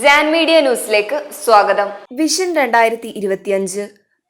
Jan media ന്യൂസിലേക്ക് സ്വാഗതം. Vision 2025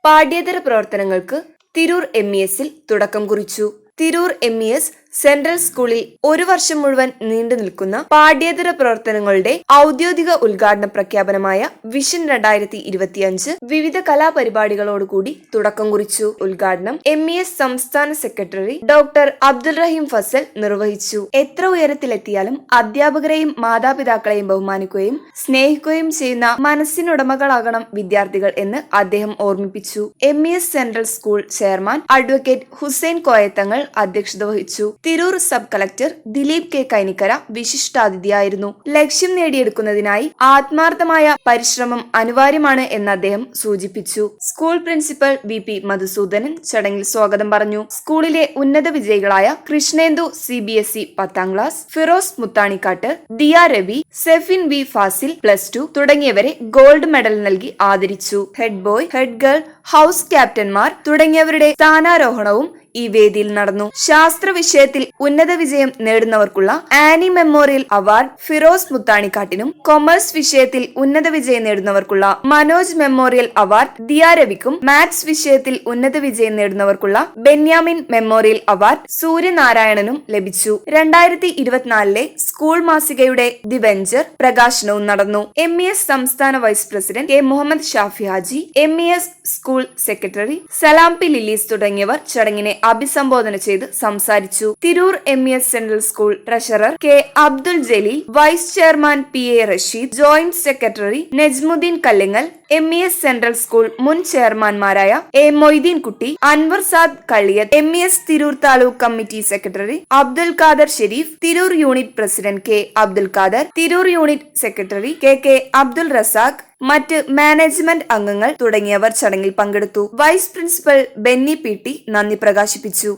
പാഠ്യേതര പ്രവർത്തനങ്ങൾക്ക് തിരൂർ MESൽ തുടക്കം കുറിച്ചു. തിരൂർ MES സെൻട്രൽ സ്കൂളിൽ ഒരു വർഷം മുഴുവൻ നീണ്ടു നിൽക്കുന്ന പാഠ്യേതര പ്രവർത്തനങ്ങളുടെ ഔദ്യോഗിക ഉദ്ഘാടന പ്രഖ്യാപനമായ വിഷൻ 2025 വിവിധ കലാപരിപാടികളോടുകൂടി തുടക്കം കുറിച്ചു. ഉദ്ഘാടനം MES സംസ്ഥാന സെക്രട്ടറി ഡോക്ടർ അബ്ദുൾ റഹീം ഫസൽ നിർവഹിച്ചു. എത്ര ഉയരത്തിലെത്തിയാലും അധ്യാപകരെയും മാതാപിതാക്കളെയും ബഹുമാനിക്കുകയും സ്നേഹിക്കുകയും ചെയ്യുന്ന മനസ്സിനുടമകളാകണം വിദ്യാർത്ഥികൾ എന്ന് അദ്ദേഹം ഓർമ്മിപ്പിച്ചു. MES central school chairman advocate Hussain Koyathangal അധ്യക്ഷത വഹിച്ചു. Tirur sub collector Dileep K Kainikkara വിശിഷ്ടാതിഥിയായിരുന്നു. ലക്ഷ്യം നേടിയെടുക്കുന്നതിനായി ആത്മാർത്ഥമായ പരിശ്രമം അനിവാര്യമാണ് എന്ന് അദ്ദേഹം സൂചിപ്പിച്ചു. സ്കൂൾ പ്രിൻസിപ്പൽ VP മധുസൂദനൻ ചടങ്ങിൽ സ്വാഗതം പറഞ്ഞു. സ്കൂളിലെ ഉന്നത വിജയികളായ കൃഷ്ണേന്ദു CBSE 10ാം ക്ലാസ്, ഫിറോസ് മുത്താണിക്കാട്ട്, ദിയ രവി, സെഫിൻ V ഫാസിൽ +2 തുടങ്ങിയവരെ ഗോൾഡ് മെഡൽ നൽകി ആദരിച്ചു. Head boy, head girl, house ക്യാപ്റ്റന്മാർ തുടങ്ങിയവരുടെ സ്ഥാനാരോഹണവും ഈ വേദിയിൽ നടന്നു. ശാസ്ത്ര വിഷയത്തിൽ ഉന്നത വിജയം നേടുന്നവർക്കുള്ള ആനി മെമ്മോറിയൽ അവാർഡ് ഫിറോസ് മുത്താണിക്കാട്ടിനും, കൊമേഴ്സ് വിഷയത്തിൽ ഉന്നത വിജയം നേടുന്നവർക്കുള്ള മനോജ് മെമ്മോറിയൽ അവാർഡ് ദിയ രവിക്കും, മാത്സ് വിഷയത്തിൽ ഉന്നത വിജയം നേടുന്നവർക്കുള്ള ബെന്യാമിൻ മെമ്മോറിയൽ അവാർഡ് സൂര്യനാരായണനും ലഭിച്ചു. 2024 സ്കൂൾ മാസികയുടെ ദി വെഞ്ചർ പ്രകാശനവും നടന്നു. MES സംസ്ഥാന vice president K Muhammad Shafi Haji, MES school secretary Salam P Lillis തുടങ്ങിയവർ ചടങ്ങിനെ അഭിസംബോധന ചെയ്ത് സംസാരിച്ചു. Tirur MES central school treasurer K Abdul Jaleel, vice chairman PA Rasheed, joint secretary Najmuddeen Kallingal, MES central school മുൻ ചെയർമാൻമാരായ A Moideen Kutty, Anwar Saad Kalliyath, MES Tirur taluk committee secretary Abdul Khader Shareef, Tirur unit president K Abdul Khader, Tirur unit secretary KK Abdul Razak, മറ്റ് management അംഗങ്ങൾ തുടങ്ങിയവർ ചടങ്ങിൽ പങ്കെടുത്തു. വൈസ് പ്രിൻസിപ്പൽ ബെന്നി PT നന്ദി പ്രകാശിപ്പിച്ചു.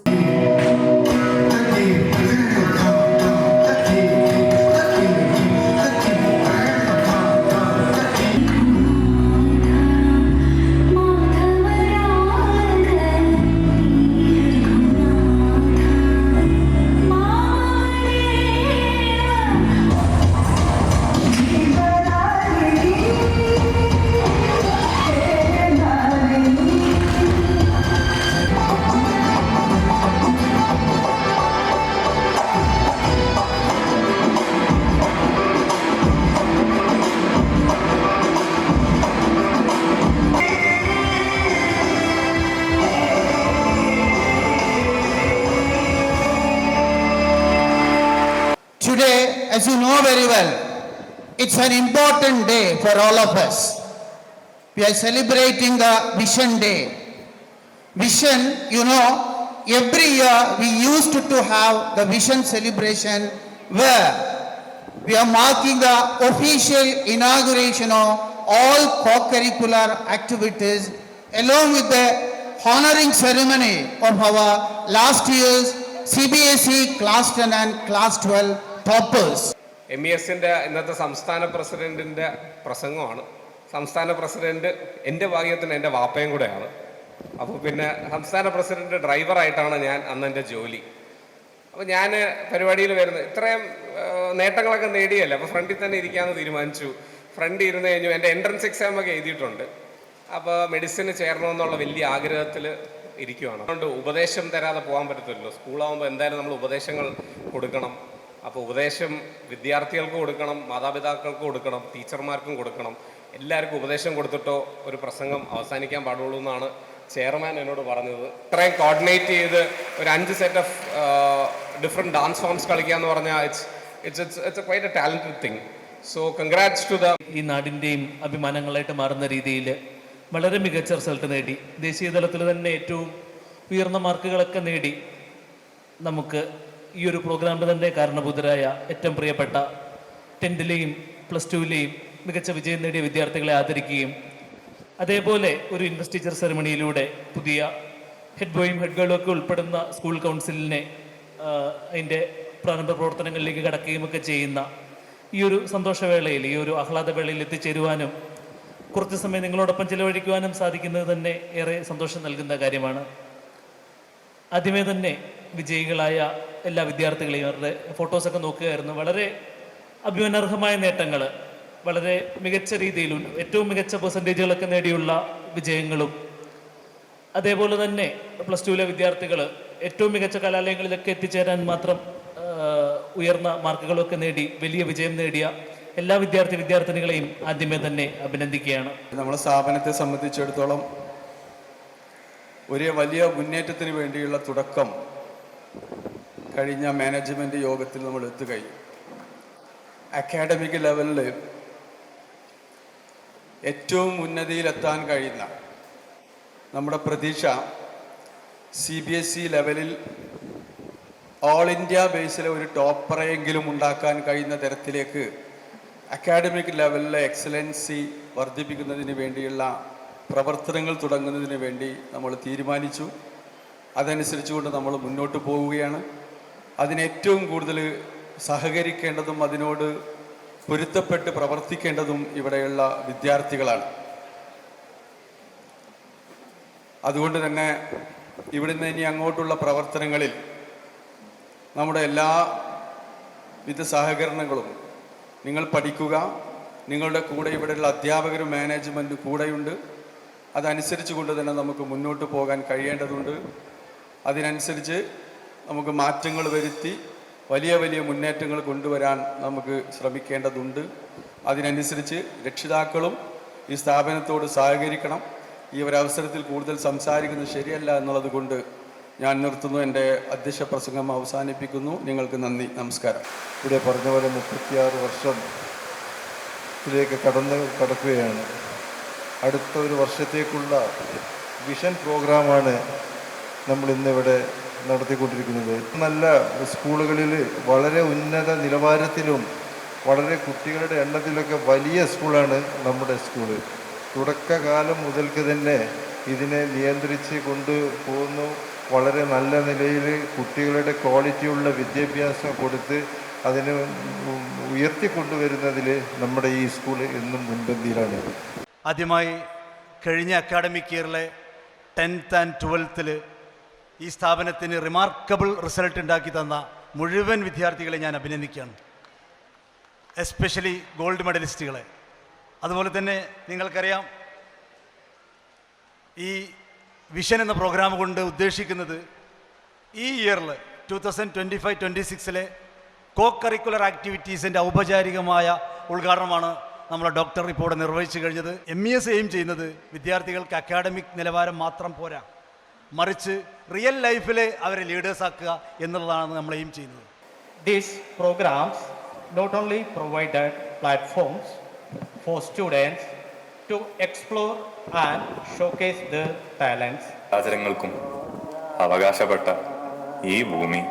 Today, as you know very well, it's an important day for all of us. We are celebrating the Vision Day. Vision, you know, every year we used to have the Vision celebration where we are marking the official inauguration of all co-curricular activities along with the honoring ceremony of our last year's CBSE Class 10 and Class 12 toppers. MESന്റെ ഇന്നത്തെ സംസ്ഥാന പ്രസിഡന്റിന്റെ പ്രസംഗമാണ്. സംസ്ഥാന president എൻ്റെ ഭാഗ്യത്തിന് എൻ്റെ വാപ്പയും കൂടെയാണ്. അപ്പോൾ പിന്നെ സംസ്ഥാന പ്രസിഡന്റ് ഡ്രൈവറായിട്ടാണ് ഞാൻ അന്ന് എൻ്റെ ജോലി. അപ്പോൾ ഞാൻ പരിപാടിയിൽ വരുന്നത് ഇത്രയും നേട്ടങ്ങളൊക്കെ നേടിയല്ലേ, അപ്പോൾ ഫ്രണ്ടിൽ തന്നെ ഇരിക്കാമെന്ന് തീരുമാനിച്ചു. ഫ്രണ്ട് ഇരുന്ന് കഴിഞ്ഞു. എൻ്റെ എൻട്രൻസ് എക്സാമൊക്കെ എഴുതിയിട്ടുണ്ട്. അപ്പോൾ മെഡിസിന് ചേരണമെന്നുള്ള വലിയ ആഗ്രഹത്തിൽ ഇരിക്കുവാണ്. അതുകൊണ്ട് ഉപദേശം തരാതെ പോകാൻ പറ്റത്തില്ലല്ലോ. സ്കൂളാകുമ്പോൾ എന്തായാലും നമ്മൾ ഉപദേശങ്ങൾ കൊടുക്കണം. അപ്പോൾ ഉപദേശം വിദ്യാർത്ഥികൾക്ക് കൊടുക്കണം, മാതാപിതാക്കൾക്ക് കൊടുക്കണം, ടീച്ചർമാർക്കും കൊടുക്കണം. എല്ലാവർക്കും ഉപദേശം കൊടുത്തിട്ടോ ഒരു പ്രസംഗം അവസാനിക്കാൻ പാടുള്ളൂ എന്നാണ് ചെയർമാൻ എന്നോട് പറഞ്ഞത്. ഇത്രയും കോർഡിനേറ്റ് ചെയ്ത് ഒരു 5 set of different dance forms കളിക്കുക എന്ന് പറഞ്ഞാൽ it's quite a talented thing. So congrats to the ഈ നാടിൻ്റെയും അഭിമാനങ്ങളായിട്ട് മാറുന്ന രീതിയിൽ വളരെ മികച്ച റിസൾട്ട് നേടി, ദേശീയ തലത്തിൽ തന്നെ ഏറ്റവും ഉയർന്ന മാർക്കുകളൊക്കെ നേടി നമുക്ക് ഈ ഒരു പ്രോഗ്രാമിൽ തന്നെ കാരണഭൂതരായ ഏറ്റവും പ്രിയപ്പെട്ട 10ലെയും +2ലെയും മികച്ച വിജയം നേടിയ വിദ്യാർത്ഥികളെ ആദരിക്കുകയും അതേപോലെ ഒരു ഇൻവെസ്റ്റിച്ചർ സെറമണിയിലൂടെ പുതിയ ഹെഡ് ബോയും ഹെഡ് ഗേളും ഒക്കെ ഉൾപ്പെടുന്ന സ്കൂൾ കൗൺസിലിനെ അതിൻ്റെ പ്രാരംഭ പ്രവർത്തനങ്ങളിലേക്ക് കടക്കുകയും ഒക്കെ ചെയ്യുന്ന ഈ ഒരു സന്തോഷവേളയിൽ, ഈ ഒരു ആഹ്ലാദവേളയിൽ എത്തിച്ചേരുവാനും കുറച്ച് സമയം നിങ്ങളോടൊപ്പം ചിലവഴിക്കുവാനും സാധിക്കുന്നത് തന്നെ ഏറെ സന്തോഷം നൽകുന്ന കാര്യമാണ്. ആദ്യമേ തന്നെ വിജയികളായ എല്ലാ വിദ്യാർത്ഥികളെയും അവരുടെ ഫോട്ടോസൊക്കെ നോക്കുകയായിരുന്നു. വളരെ അഭിമാനാർഹമായ നേട്ടങ്ങൾ വളരെ മികച്ച രീതിയിൽ ഏറ്റവും മികച്ച പെർസെൻറ്റേജുകളൊക്കെ നേടിയുള്ള വിജയങ്ങളും, അതേപോലെ തന്നെ പ്ലസ് ടുവിലെ വിദ്യാർത്ഥികൾ ഏറ്റവും മികച്ച കലാലയങ്ങളിലൊക്കെ എത്തിച്ചേരാൻ മാത്രം ഉയർന്ന മാർക്കുകളൊക്കെ നേടി വലിയ വിജയം നേടിയ എല്ലാ വിദ്യാർത്ഥിനികളെയും ആദ്യമേ തന്നെ അഭിനന്ദിക്കുകയാണ്. നമ്മുടെ സ്ഥാപനത്തെ സംബന്ധിച്ചിടത്തോളം ഒരു വലിയ മുന്നേറ്റത്തിന് വേണ്ടിയുള്ള തുടക്കം കഴിഞ്ഞ മാനേജ്മെൻറ്റ് യോഗത്തിൽ നമ്മൾ എത്തുകയും അക്കാഡമിക് ലെവലിൽ ഏറ്റവും ഉന്നതിയിലെത്താൻ കഴിയുന്ന നമ്മുടെ പ്രതീക്ഷ CBSE ലെവലിൽ ഓൾ ഇന്ത്യ ബേസിലെ ഒരു ടോപ്പറെങ്കിലും ഉണ്ടാക്കാൻ കഴിയുന്ന തരത്തിലേക്ക് അക്കാഡമിക് ലെവലിലെ എക്സലൻസി വർദ്ധിപ്പിക്കുന്നതിന് വേണ്ടിയുള്ള പ്രവർത്തനങ്ങൾ തുടങ്ങുന്നതിന് വേണ്ടി നമ്മൾ തീരുമാനിച്ചു. അതനുസരിച്ചുകൊണ്ട് നമ്മൾ മുന്നോട്ട് പോവുകയാണ്. അതിനേറ്റവും കൂടുതൽ സഹകരിക്കേണ്ടതും അതിനോട് പൊരുത്തപ്പെട്ട് പ്രവർത്തിക്കേണ്ടതും ഇവിടെയുള്ള വിദ്യാർത്ഥികളാണ്. അതുകൊണ്ട് തന്നെ ഇവിടുന്ന് ഇനി അങ്ങോട്ടുള്ള പ്രവർത്തനങ്ങളിൽ നമ്മുടെ എല്ലാവിധ സഹകരണങ്ങളും നിങ്ങൾ പഠിക്കുക. നിങ്ങളുടെ കൂടെ ഇവിടെയുള്ള അധ്യാപകരും മാനേജ്മെൻറ്റും കൂടെയുണ്ട്. അതനുസരിച്ച് കൊണ്ട് തന്നെ നമുക്ക് മുന്നോട്ട് പോകാൻ കഴിയേണ്ടതുണ്ട്. അതിനനുസരിച്ച് നമുക്ക് മാറ്റങ്ങൾ വരുത്തി വലിയ വലിയ മുന്നേറ്റങ്ങൾ കൊണ്ടുവരാൻ നമുക്ക് ശ്രമിക്കേണ്ടതുണ്ട്. അതിനനുസരിച്ച് രക്ഷിതാക്കളും ഈ സ്ഥാപനത്തോട് സഹകരിക്കണം. ഈ ഒരവസരത്തിൽ കൂടുതൽ സംസാരിക്കുന്നത് ശരിയല്ല എന്നുള്ളത് കൊണ്ട് ഞാൻ നിർത്തുന്നു. എൻ്റെ അധ്യക്ഷ പ്രസംഗം അവസാനിപ്പിക്കുന്നു. നിങ്ങൾക്ക് നന്ദി, നമസ്കാരം. ഇവിടെ പറഞ്ഞ പോലെ 36 വർഷത്തിലേക്ക് കടക്കുകയാണ്. അടുത്ത ഒരു വർഷത്തേക്കുള്ള വിഷൻ പ്രോഗ്രാമാണ് നമ്മൾ ഇന്നിവിടെ നടത്തിക്കൊണ്ടിരിക്കുന്നത്. നല്ല സ്കൂളുകളിൽ വളരെ ഉന്നത നിലവാരത്തിലും വളരെ കുട്ടികളുടെ എണ്ണത്തിലൊക്കെ വലിയ സ്കൂളാണ് നമ്മുടെ സ്കൂള്. തുടക്കകാലം മുതൽക്ക് തന്നെ ഇതിനെ നിയന്ത്രിച്ച് കൊണ്ടുപോകുന്നു. വളരെ നല്ല നിലയിൽ കുട്ടികളുടെ ക്വാളിറ്റിയുള്ള വിദ്യാഭ്യാസം കൊടുത്ത് അതിനെ ഉയർത്തിക്കൊണ്ടുവരുന്നതിൽ നമ്മുടെ ഈ സ്കൂൾ എന്നും മുൻപന്തിയിലാണ്. ആദ്യമായി കഴിഞ്ഞ അക്കാഡമിക് ഇയറിലെ 10th and 12th ഈ സ്ഥാപനത്തിന് റിമാർക്കബിൾ റിസൾട്ട് ഉണ്ടാക്കി തന്ന മുഴുവൻ വിദ്യാർത്ഥികളെ ഞാൻ അഭിനന്ദിക്കുകയാണ്. Especially gold മെഡലിസ്റ്റുകളെ. അതുപോലെ തന്നെ നിങ്ങൾക്കറിയാം, ഈ വിഷൻ എന്ന പ്രോഗ്രാം കൊണ്ട് ഉദ്ദേശിക്കുന്നത് ഈ ഇയറിൽ 2025-26 കോ കരിക്കുലർ ആക്ടിവിറ്റീസിൻ്റെ ഔപചാരികമായ ഉദ്ഘാടനമാണ് നമ്മളെ ഡോക്ടർ ഇപ്പോൾ നിർവഹിച്ചു കഴിഞ്ഞത്. MES എയിം ചെയ്യുന്നത് വിദ്യാർത്ഥികൾക്ക് അക്കാഡമിക് നിലവാരം മാത്രം പോരാ, മറിച്ച് റിയൽ ലൈഫിൽ അവരെ ലീഡേഴ്സ് ആക്കുക എന്നുള്ളതാണ് നമ്മൾ എയിം ചെയ്യുന്നത്. These programs not only provided platforms for students to explore and showcase their talents. ആചാരങ്ങൾക്കും അവകാശപ്പെട്ട ഈ ഭൂമി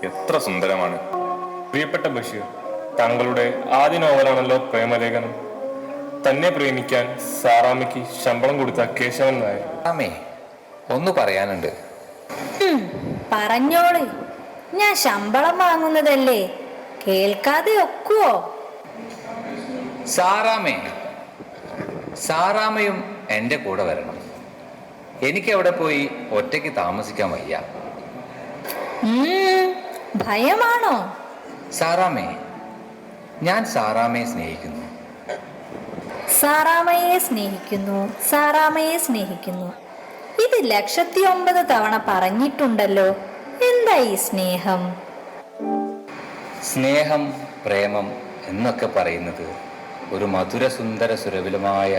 എത്ര സുന്ദരമാണ്. പ്രിയപ്പെട്ട ബഷീർ, താങ്കളുടെ ആദ്യ നോവലാണല്ലോ പ്രേമലേഖനം. തന്നെ പ്രേമിക്കാൻ സാറാമ്മയ്ക്ക് ശമ്പളം കൊടുത്ത കേശവൻ നായർ. അമ്മേ, ഒന്ന് പറയാനുണ്ട്. പറഞ്ഞോള്. ഞാൻ ശമ്പളം വാങ്ങുന്നതല്ലേ, കേൾക്കാതെ ഒക്കുവോ? സാറാമ്മയും എൻ്റെ കൂടെ വരണം. എനിക്കവിടെ പോയി ഒറ്റയ്ക്ക് താമസിക്കാൻ വയ്യ. ഭയമാണോ? സാറാമ്മേ, ഞാൻ സാറാമ്മയെ സ്നേഹിക്കുന്നു. സാറാമ്മയെ സ്നേഹിക്കുന്നു. ഇത് 109 തവണ പറഞ്ഞിട്ടുണ്ടല്ലോ. എന്താ ഈ സ്നേഹം? സ്നേഹം, പ്രേമം എന്നൊക്കെ പറയുന്നത് ഒരു മധുര സുന്ദര സുരഭിലമായ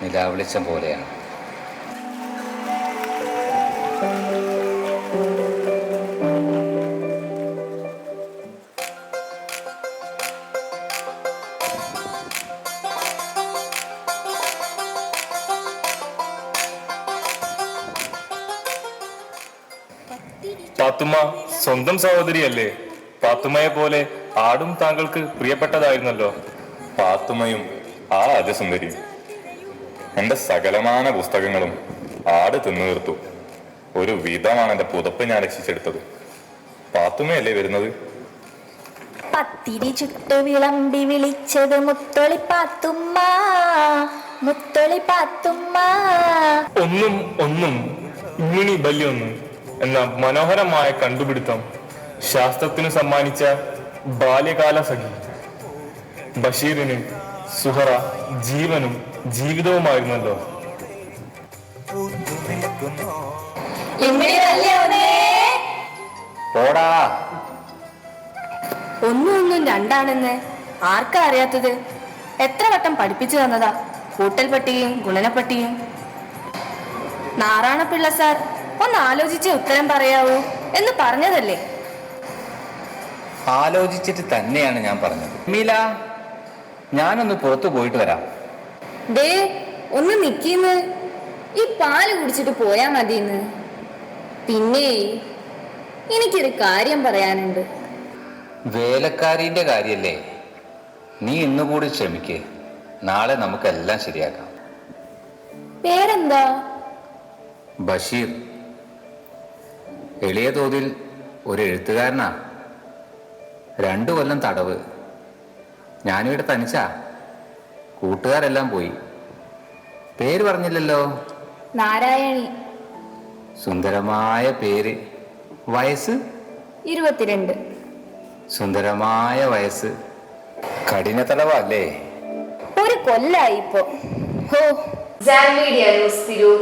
നിലാവെളിച്ചം പോലെയാണ്. പാത്തുമ്മ സ്വന്തം സഹോദരിയല്ലേ? പാത്തുമ്മയെ പോലെ ആടും താങ്കൾക്ക് പ്രിയപ്പെട്ടതായിരുന്നല്ലോ. പാത്തുമ്മയും ആ അതിസുന്ദരിയും. എന്റെ സകലമാന പുസ്തകങ്ങളും ആട് തിന്നു തീർത്തു. ഒരു വിധമാണ് എന്റെ പുതപ്പ് ഞാൻ രക്ഷിച്ചെടുത്തത്. പാത്തുമ്മയല്ലേ വരുന്നത്? പത്തിരി ചുട്ട് വിളമ്പി വിളിച്ചത് മുത്തൊളി പാത്തുമ്മ. ഒന്നും ഇമ്മിണി ബല്യൊന്നും എന്ന മനോഹരമായ കണ്ടുപിടുത്തം ശാസ്ത്രത്തിന് സമ്മാനിച്ച ബാല്യകാല സഖി ബഷീറിന് സുഹറ ജീവനും ജീവിതവുമായിരുന്നല്ലോ. പോടാ. ഒന്നും രണ്ടാണെന്ന് ആർക്കാ അറിയാത്തത്? എത്ര വട്ടം പഠിപ്പിച്ചു തന്നതാ കൂട്ടൽ പട്ടികയും ഗുണനപ്പട്ടികയും. നാരായണപിള്ള സാർ ഒന്ന് ആലോചിച്ച് ഉത്തരം പറയാവൂ എന്ന് പറഞ്ഞതല്ലേ? ആലോചിച്ചിട്ട് തന്നെയാണ് ഞാൻ പറഞ്ഞത്. മീല, ഞാനൊന്ന് പുറത്തു പോയിട്ട് വരാം. ദേ ഒന്ന് നിക്കീന്ന്, ഈ പാല് കുടിച്ചിട്ട് പോയാ മതിന്ന്. പിന്നെ എനിക്കൊരു കാര്യം പറയാനുണ്ട്. വേലക്കാരിന്റെ കാര്യല്ലേ, നീ ഇന്നുകൂടി ക്ഷമിക്ക്. നാളെ നമുക്കെല്ലാം ശരിയാക്കാം. പേരെന്താ? ബഷീർ. എളിയ തോതിൽ ഒരു എഴുത്തുകാരനാ. 2 കൊല്ലം തടവ്. ഞാനിവിടെ തനിച്ചാ. കൂട്ടുകാരെല്ലാം പോയി. പേര് പറഞ്ഞില്ലല്ലോ. നാരായണി. സുന്ദരമായ പേര്. വയസ്സ് 22. സുന്ദരമായ വയസ്സ്. കഠിന തടവല്ലേ? 1 കൊല്ലായി ഇപ്പോ. ഹോ. Media news Tirur.